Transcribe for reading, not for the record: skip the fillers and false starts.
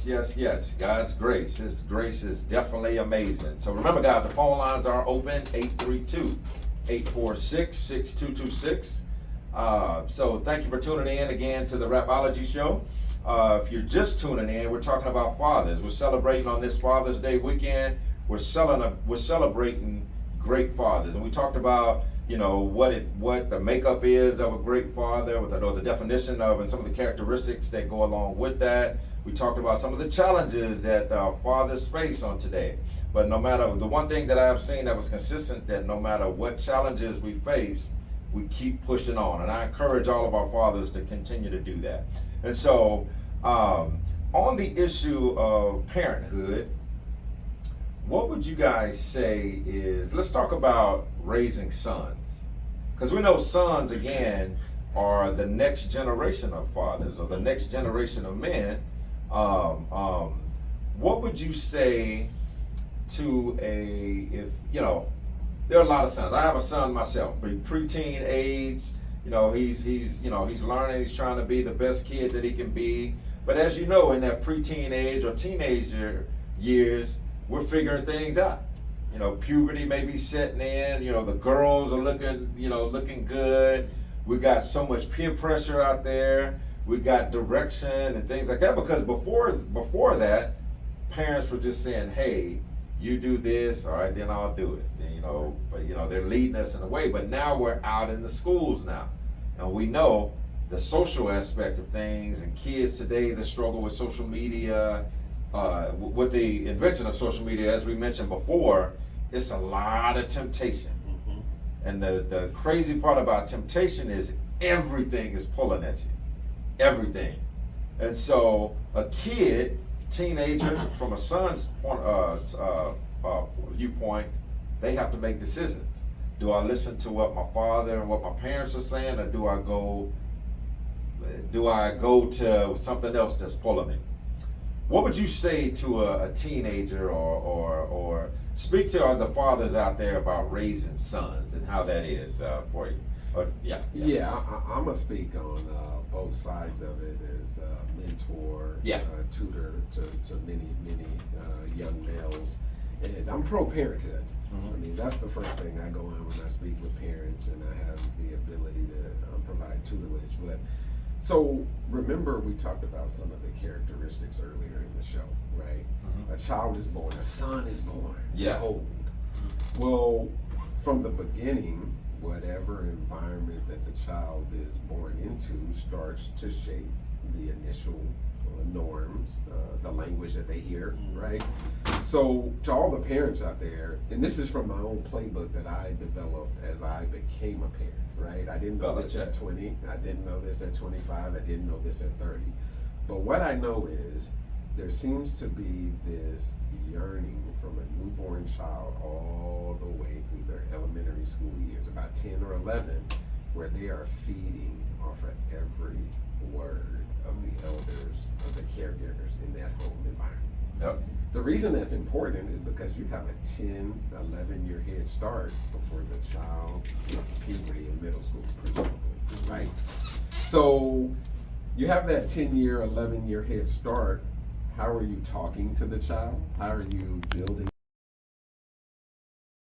Yes. God's grace. His grace is definitely amazing. So remember, guys, the phone lines are open, 832-846-6226. So thank you for tuning in again to the Rapology Show. If you're just tuning in, we're talking about fathers. We're celebrating on this Father's Day weekend. We're celebrating great fathers, and we talked about what the makeup is of a great father, or the definition of, and some of the characteristics that go along with that. We talked about some of the challenges that fathers face on today. But no matter, the one thing that I have seen that was consistent, that no matter what challenges we face, we keep pushing on. And I encourage all of our fathers to continue to do that. And so on the issue of parenthood, what would you guys say is, let's talk about raising sons. Because we know sons, again, are the next generation of fathers, or the next generation of men. What would you say to there are a lot of sons. I have a son myself, preteen age. He's learning, he's trying to be the best kid that he can be. But as you know, in that preteen age or teenager years, we're figuring things out. Puberty may be setting in. The girls are looking good. We got so much peer pressure out there. We got direction and things like that. Because before that, parents were just saying, "Hey, you do this, all right, then I'll do it." But they're leading us in a way. But now we're out in the schools now, and we know the social aspect of things. And kids today that struggle with social media. With the invention of social media, as we mentioned before, it's a lot of temptation. Mm-hmm. And the crazy part about temptation is everything is pulling at you. Everything. And so a kid, teenager, from a son's viewpoint, they have to make decisions. Do I listen to what my father and what my parents are saying, or do I go to something else that's pulling me? What would you say to a teenager, or speak to the fathers out there about raising sons and how that is for you? I'm gonna speak on both sides of it as a mentor, tutor to many young males, and I'm pro parenthood. Mm-hmm. I mean, that's the first thing I go on when I speak with parents, and I have the ability to provide tutelage. But so remember, we talked about some of the characteristics earlier in the show, right? Mm-hmm. A child is born, a son is born. Yeah. Behold. Well, from the beginning, whatever environment that the child is born into starts to shape the initial norms, the language that they hear, right? So to all the parents out there, and this is from my own playbook that I developed as I became a parent, right? I didn't know this at 20, I didn't know this at 25, I didn't know this at 30. But what I know is there seems to be this yearning from a newborn child all the way through their elementary school years, about 10 or 11, where they are feeding off of every word of the elders, of the caregivers in that home environment. Yep. The reason that's important is because you have a 10, 11-year head start before the child hits puberty in middle school, presumably, right? So you have that 10-year, 11-year head start. How are you talking to the child? How are you building